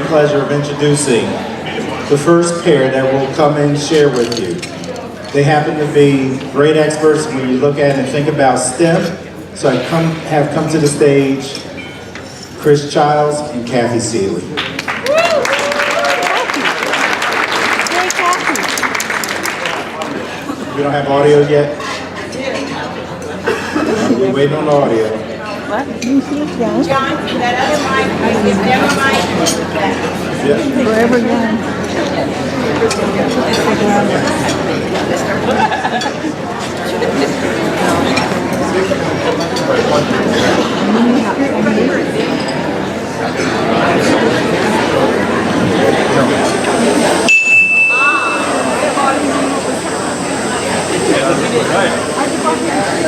pleasure of introducing the first pair that will come and share with you. They happen to be great experts when you look at and think about STEM. So I have come to the stage Chris Childs and Cathy Seeley. We don't have audio yet? We're waiting on the audio. What? John, that other mic, give them a mic. Yeah. Forever young.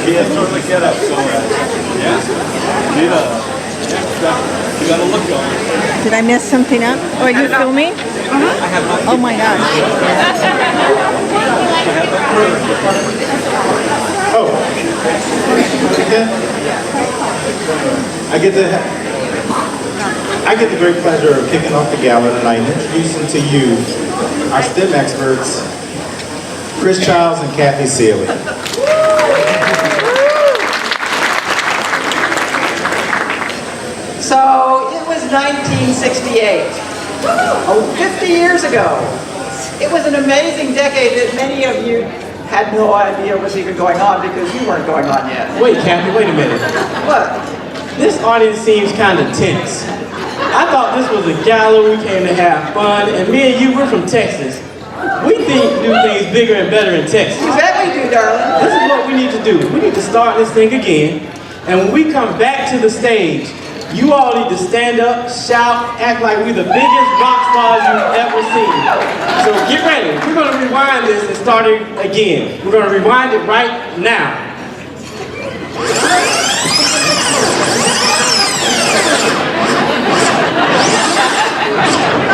Yeah, sort of get up, so yeah. Get up. You gotta look on. Did I mess something up? Oh, are you filming? Oh my gosh. Oh. Okay. I get the great pleasure of kicking off the gala tonight and introducing to you our STEM experts, Chris Childs and Cathy Seeley. So it was 1968, 50 years ago. It was an amazing decade that many of you had no idea was even going on because you weren't going on yet. Wait, Cathy, wait a minute. What? This audience seems kind of tense. I thought this was a gala, we came to have fun, and me and you, we're from Texas. We do things bigger and better in Texas. You bet we do, darling. This is what we need to do. We need to start this thing again, and when we come back to the stage, you all need to stand up, shout, act like we're the biggest rock stars you've ever seen. So get ready. We're going to rewind this and start it again. We're going to rewind it right now.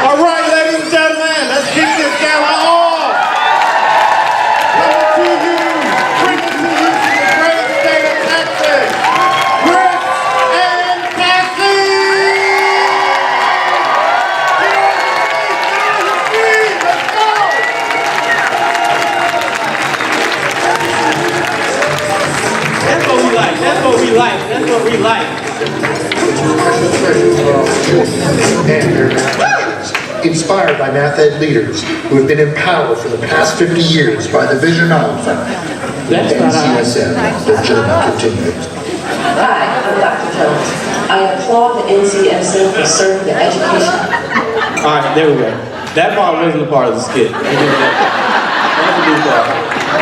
All right, ladies and gentlemen, let's keep this gala on. Coming to you, bringing to you from the great state of Texas, Chris and Cathy. Get on your feet, let's go. That's what we like. That's what we like. That's what we like. And their mathematicians, inspired by math ed leaders who have been in power for the past 50 years by the vision of NCSM. The journey continues. Hi, I'm Dr. Jones. I applaud the NCSM for serving the education. All right, there we go. That part wasn't a part of the skit. That's a new part.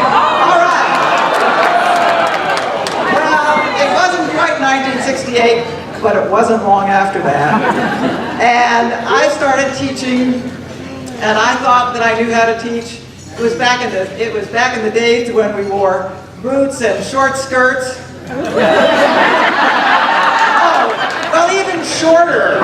All right. Well, it wasn't quite 1968, but it wasn't long after that. And I started teaching, and I thought that I knew how to teach. It was back in the days when we wore boots and short skirts. Oh, well, even shorter,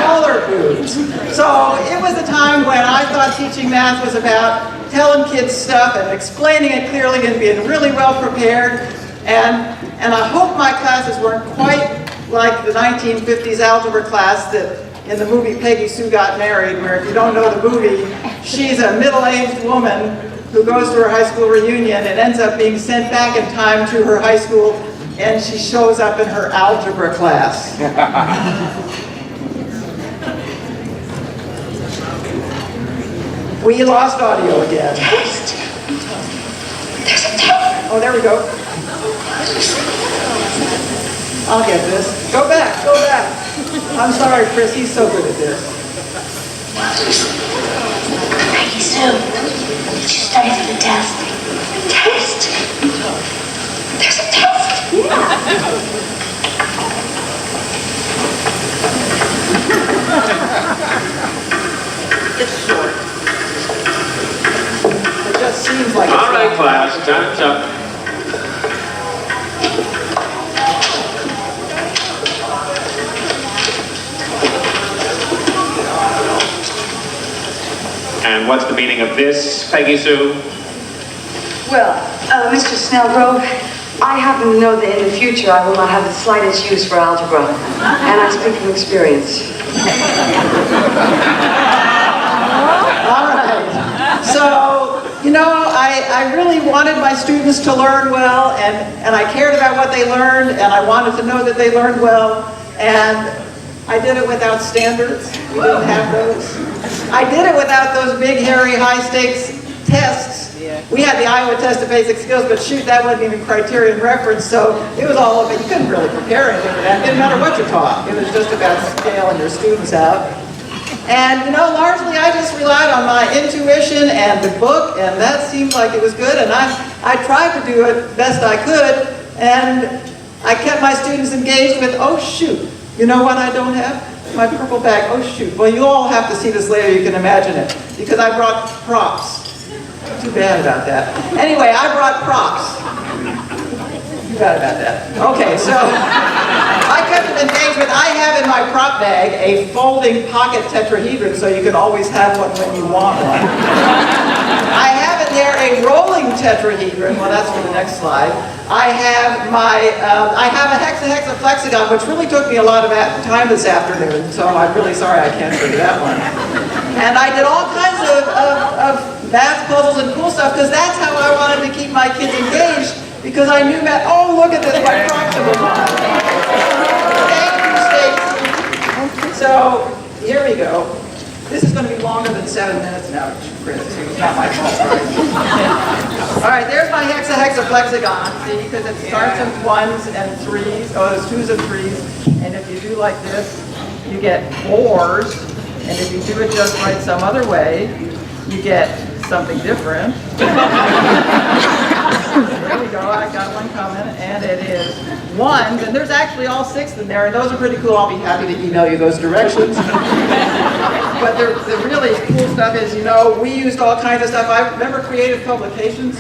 taller boots. So it was a time when I thought teaching math was about telling kids stuff and explaining it clearly and being really well prepared. And I hope my classes weren't quite like the 1950s algebra class that in the movie Peggy Sue Got Married, where if you don't know the movie, she's a middle-aged woman who goes to her high school reunion and ends up being sent back in time to her high school, and she shows up in her algebra class. We lost audio again. Test. There's a test. Oh, there we go. I'll get this. Go back, go back. I'm sorry, Chris, he's so good at this. Peggy Sue, did you study for the test? Test. There's a test. It's short. It just seems like it's All right, long. class, time's up. And what's the meaning of this, Peggy Sue? Well, Mr. Snellgrove, I happen to know that in the future I will not have the slightest use for algebra, and I speak from experience. All right. So, you know, I really wanted my students to learn well, and I cared about what they learned, and I wanted to know that they learned well, and I did it without standards. We didn't have those. I did it without those big, hairy, high-stakes tests. We had the Iowa Test of Basic Skills, but shoot, that wasn't even criterion reference, so it was all of it. You couldn't really prepare anything for that. It didn't matter what you taught. It was just about scaling your students out. And, you know, largely I just relied on my intuition and the book, and that seemed like it was good, and I tried to do it best I could, and I kept my students engaged with, oh shoot, you know what I don't have? My purple bag, oh shoot. Well, you all have to see this later, you can imagine it, because I brought props. Too bad about that. Anyway, I brought props. Too bad about that. Okay, so I kept them engaged with, I have in my prop bag a folding pocket tetrahedron, so you can always have one when you want one. I have in there a rolling tetrahedron, well that's for the next slide. I have a hexaflexagon, which really took me a lot of time this afternoon, so I'm really sorry I can't show you that one. And I did all kinds of math puzzles and cool stuff, because that's how I wanted to keep my kids engaged, because I knew math. Oh, look at this, my proximal line. Thank you, Stacy. So, here we go. This is going to be longer than 7 minutes now, Chris. It's not my fault. All right, there's my hexaflexagon, see, because it starts in 1s and 3s. Oh, there's 2s and 3s. And if you do like this, you get 4s. And if you do it just right some other way, you get something different. There we go, I got one coming, and it is 1s, and there's actually all 6 in there, and those are pretty cool. I'll be happy to email you those directions. But the really cool stuff is, you know, we used all kinds of stuff. I remember creative publications.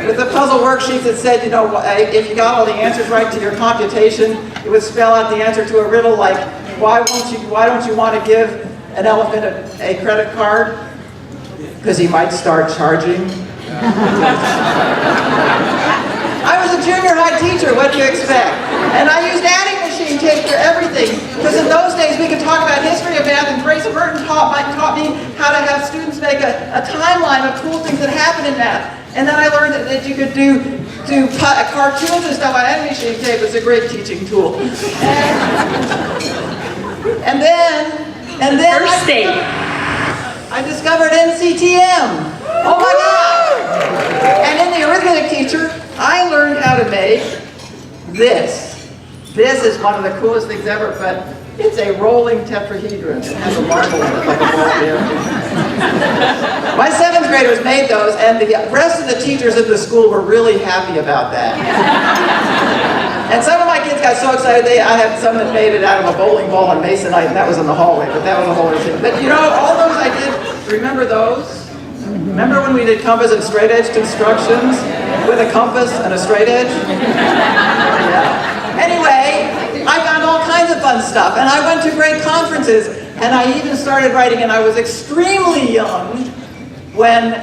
With the puzzle worksheets, it said, you know, if you got all the answers right to your computation, it would spell out the answer to a riddle like, why don't you want to give an elephant a credit card? Because he might start charging. I was a junior high teacher, what do you expect? And I used adding machine tape for everything, because in those days we could talk about history of math, and Grace Burton taught me how to have students make a timeline of cool things that happen in math. And then I learned that you could do cartoons and stuff on adding machine tape. It's a great teaching tool. And then I discovered NCTM. Oh my God! And in the arithmetic teacher, I learned how to make this. This is one of the coolest things ever, but it's a rolling tetrahedron. It has a marble in it like a ball bear. My 7th graders made those, and the rest of the teachers in the school were really happy about that. And some of my kids got so excited, I had some that made it out of a bowling ball and masonite, and that was in the hallway, but that was a whole other thing. But you know, all those I did, remember those? Remember when we did compass and straight edge constructions with a compass and a straight edge? Yeah. Anyway, I found all kinds of fun stuff, and I went to great conferences, and I even started writing, and I was extremely young when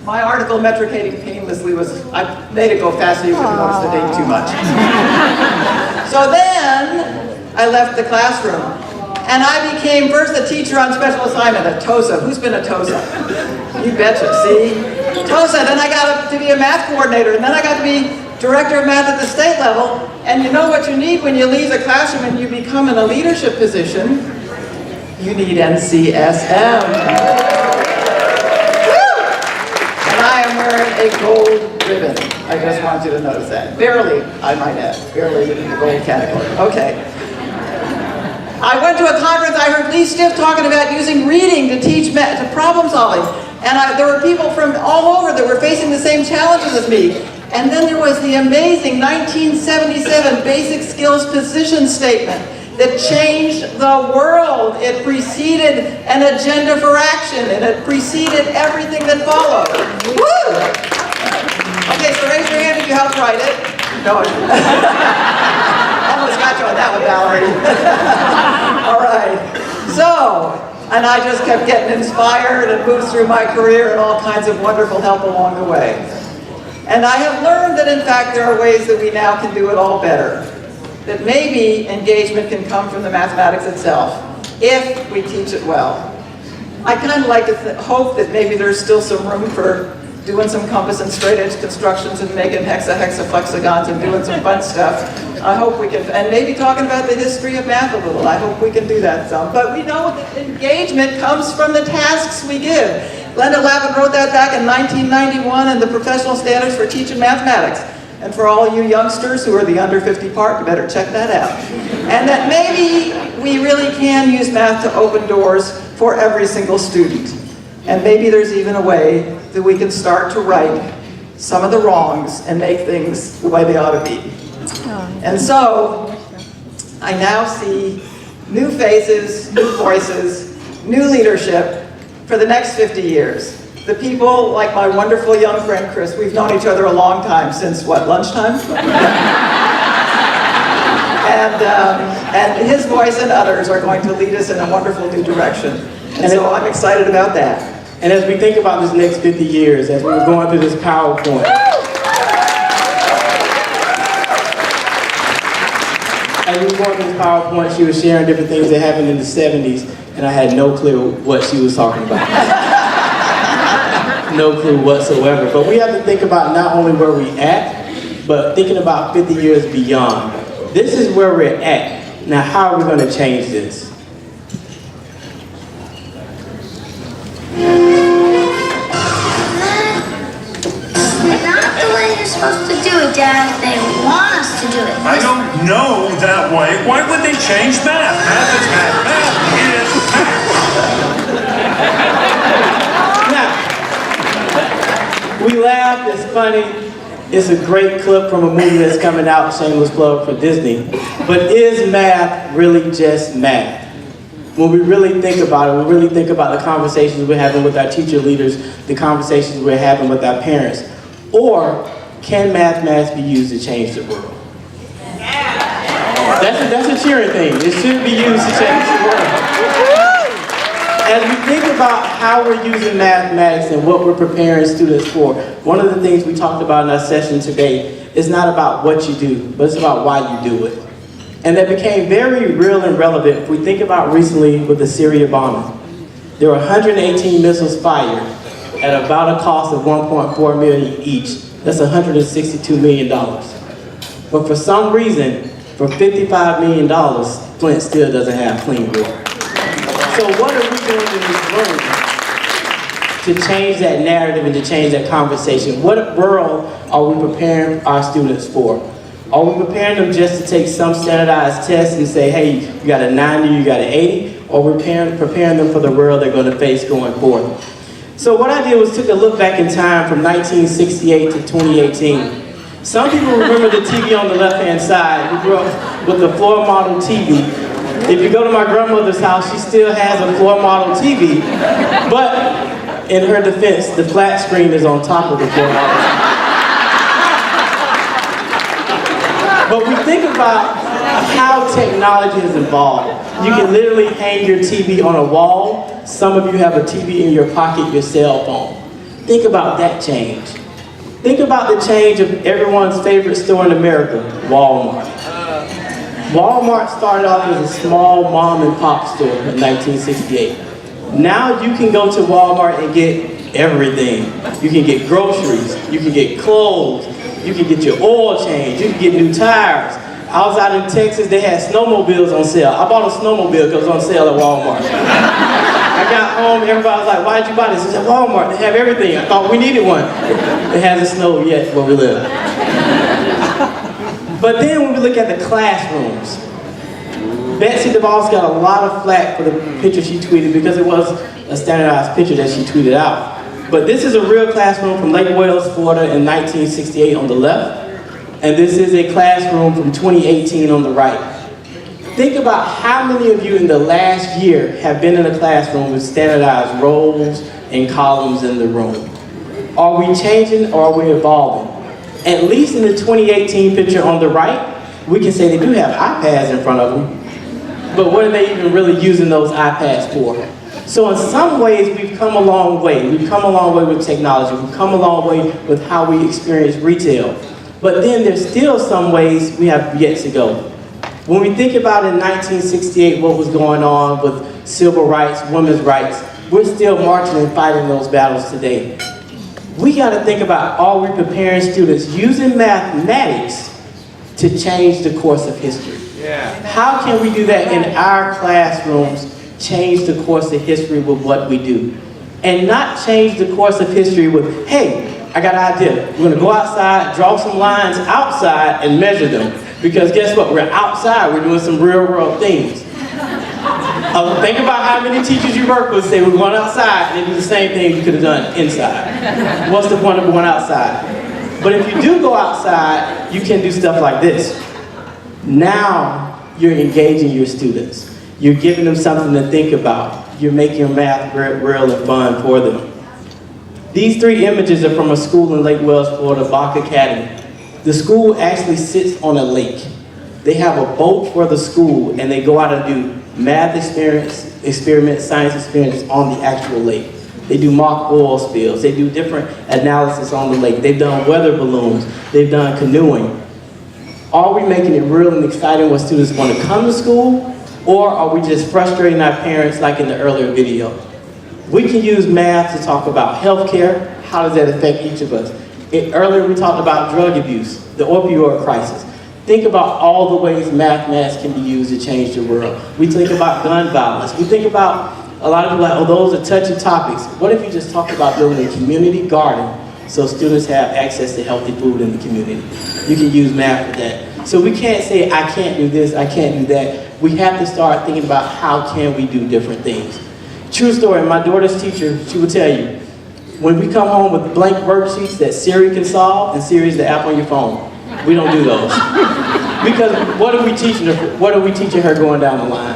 my article, Metricating Painlessly, I made it go fast so you wouldn't notice the date too much. So then, I left the classroom, and I became first a teacher on special assignment at TOSA. Who's been a TOSA? You betcha, see? TOSA, then I got to be a math coordinator, and then I got to be director of math at the state level. And you know what you need when you leave the classroom and you become in a leadership position? You need NCSM. I am wearing a gold ribbon. I just want you to notice that. Barely, I might add. Barely in the gold category. Okay. I went to a conference, I heard Lee Stiff talking about using reading to teach to problem solving. And there were people from all over that were facing the same challenges as me. And then there was the amazing 1977 Basic Skills Position Statement that changed the world. It preceded an agenda for action, and it preceded everything that followed. Woo! Okay, so raise your hand if you helped write it. No, almost got you on that one, Valerie. All right. So, and I just kept getting inspired and moved through my career and all kinds of wonderful help along the way. And I have learned that, in fact, there are ways that we now can do it all better. That maybe engagement can come from the mathematics itself. if we teach it well. I kind of like to hope that maybe there's still some room for doing some compass and straight edge constructions and making hexaflexagons and doing some fun stuff. I hope we can, and maybe talking about the history of math a little. I hope we can do that some. But we know that engagement comes from the tasks we give. Glenda Lavin wrote that back in 1991 in the Professional Standards for Teaching Mathematics. And for all you youngsters who are the under 50 part, you better check that out. And that maybe we really can use math to open doors for every single student. And maybe there's even a way that we can start to right some of the wrongs and make things the way they ought to be. And so, I now see new faces, new voices, new leadership for the next 50 years. The people, like my wonderful young friend Chris, we've known each other a long time, since what, lunchtime? And his voice and others are going to lead us in a wonderful new direction. And so I'm excited about that. And as we think about this next 50 years, as we were going through this PowerPoint, she was sharing different things that happened in the 70s, and I had no clue what she was talking about. No clue whatsoever. But we have to think about not only where we're at, but thinking about 50 years beyond. This is where we're at. Now, how are we going to change this? Not the way you're supposed to do it, Dad. They want us to do it. I don't know that way. Why would they change math? Math is math. Math is math. Now, we laugh, it's funny. It's a great clip from a movie that's coming out, shameless plug for Disney. But is math really just math? When we really think about it, we really think about the conversations we're having with our teacher leaders, the conversations we're having with our parents. Or can mathematics be used to change the world? That's a cheering thing. It should be used to change the world. As we think about how we're using mathematics and what we're preparing students for, one of the things we talked about in our session today is not about what you do, but it's about why you do it. And that became very real and relevant if we think about recently with the Syria bombing. There were 118 missiles fired at about a cost of $1.4 million each. That's $162 million. But for some reason, for $55 million, Flint still doesn't have clean water. So what are we doing in this room to change that narrative and to change that conversation? What world are we preparing our students for? Are we preparing them just to take some standardized test and say, hey, you got a 90, you got an 80? Or we're preparing them for the world they're going to face going forward? So what I did was took a look back in time from 1968 to 2018. Some people remember the TV on the left-hand side. We grew up with the floor model TV. If you go to my grandmother's house, she still has a floor model TV. But in her defense, the flat screen is on top of the floor model TV. But we think about how technology has evolved. You can literally hang your TV on a wall. Some of you have a TV in your pocket, your cell phone. Think about that change. Think about the change of everyone's favorite store in America, Walmart. Walmart started off as a small mom and pop store in 1968. Now you can go to Walmart and get everything. You can get groceries, you can get clothes, you can get your oil change, you can get new tires. I was out in Texas, they had snowmobiles on sale. I bought a snowmobile because it was on sale at Walmart. I got home, everybody was like, why'd you buy this? I said, Walmart, they have everything. I thought we needed one. It hasn't snowed yet where we live. But then when we look at the classrooms, Betsy DeVos got a lot of flack for the picture she tweeted because it was a standardized picture that she tweeted out. But this is a real classroom from Lake Wales, Florida in 1968 on the left. And this is a classroom from 2018 on the right. Think about how many of you in the last year have been in a classroom with standardized rows and columns in the room. Are we changing or are we evolving? At least in the 2018 picture on the right, we can say they do have iPads in front of them. But what are they even really using those iPads for? So in some ways, we've come a long way. We've come a long way with technology. We've come a long way with how we experience retail. But then there's still some ways we have yet to go. When we think about in 1968 what was going on with civil rights, women's rights. We're still marching and fighting those battles today. We got to think about, are we preparing students using mathematics to change the course of history? How can we do that in our classrooms, change the course of history with what we do? And not change the course of history with, hey, I got an idea. We're going to go outside, draw some lines outside, and measure them. Because guess what? We're outside. We're doing some real world things. Think about how many teachers you work with say we're going outside and they do the same thing you could have done inside. What's the point of going outside? But if you do go outside, you can do stuff like this. Now you're engaging your students. You're giving them something to think about. You're making math real and fun for them. These 3 images are from a school in Lake Wales, Florida, Bach Academy. The school actually sits on a lake. They have a boat for the school and they go out and do math experiments, science experiments on the actual lake. They do mock oil spills. They do different analysis on the lake. They've done weather balloons. They've done canoeing. Are we making it real and exciting when students want to come to school? Or are we just frustrating our parents like in the earlier video? We can use math to talk about healthcare. How does that affect each of us? Earlier we talked about drug abuse, the opioid crisis. Think about all the ways mathematics can be used to change the world. We think about gun violence. We think about, a lot of people are like, oh, those are touchy topics. What if you just talk about building a community garden so students have access to healthy food in the community? You can use math for that. So we can't say, I can't do this, I can't do that. We have to start thinking about how can we do different things. True story, my daughter's teacher, she will tell you, when we come home with blank worksheets that Siri can solve, and Siri's the app on your phone, we don't do those. Because what are we teaching her? What are we teaching her going down the line?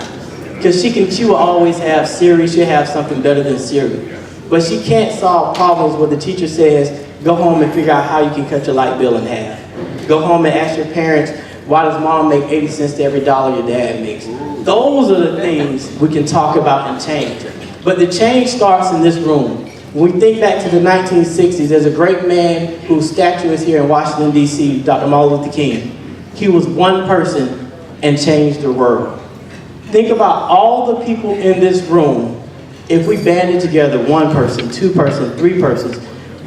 Because she will always have Siri, she'll have something better than Siri. But she can't solve problems where the teacher says, go home and figure out how you can cut your light bill in half. Go home and ask your parents, why does mom make 80 cents to every dollar your dad makes? Those are the things we can talk about and change. But the change starts in this room. When we think back to the 1960s, there's a great man whose statue is here in Washington, D.C., Dr. Martin Luther King. He was one person and changed the world. Think about all the people in this room. If we banded together 1 person, 2 persons, 3 persons,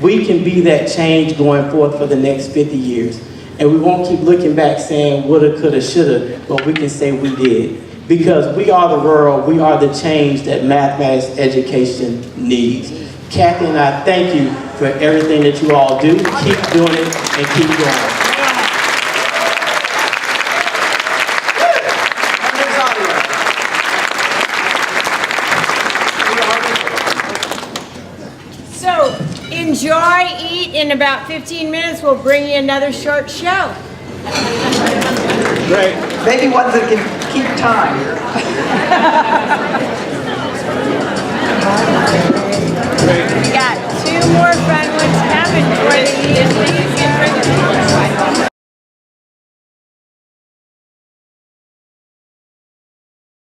we can be that change going forth for the next 50 years. And we won't keep looking back saying woulda, coulda, shoulda, but we can say we did. Because we are the world, we are the change that mathematics education needs. Cathy and I thank you for everything that you all do. Keep doing it and keep going. So, enjoy, eat. In about 15 minutes, we'll bring you another short show. Great. Maybe ones that can keep time.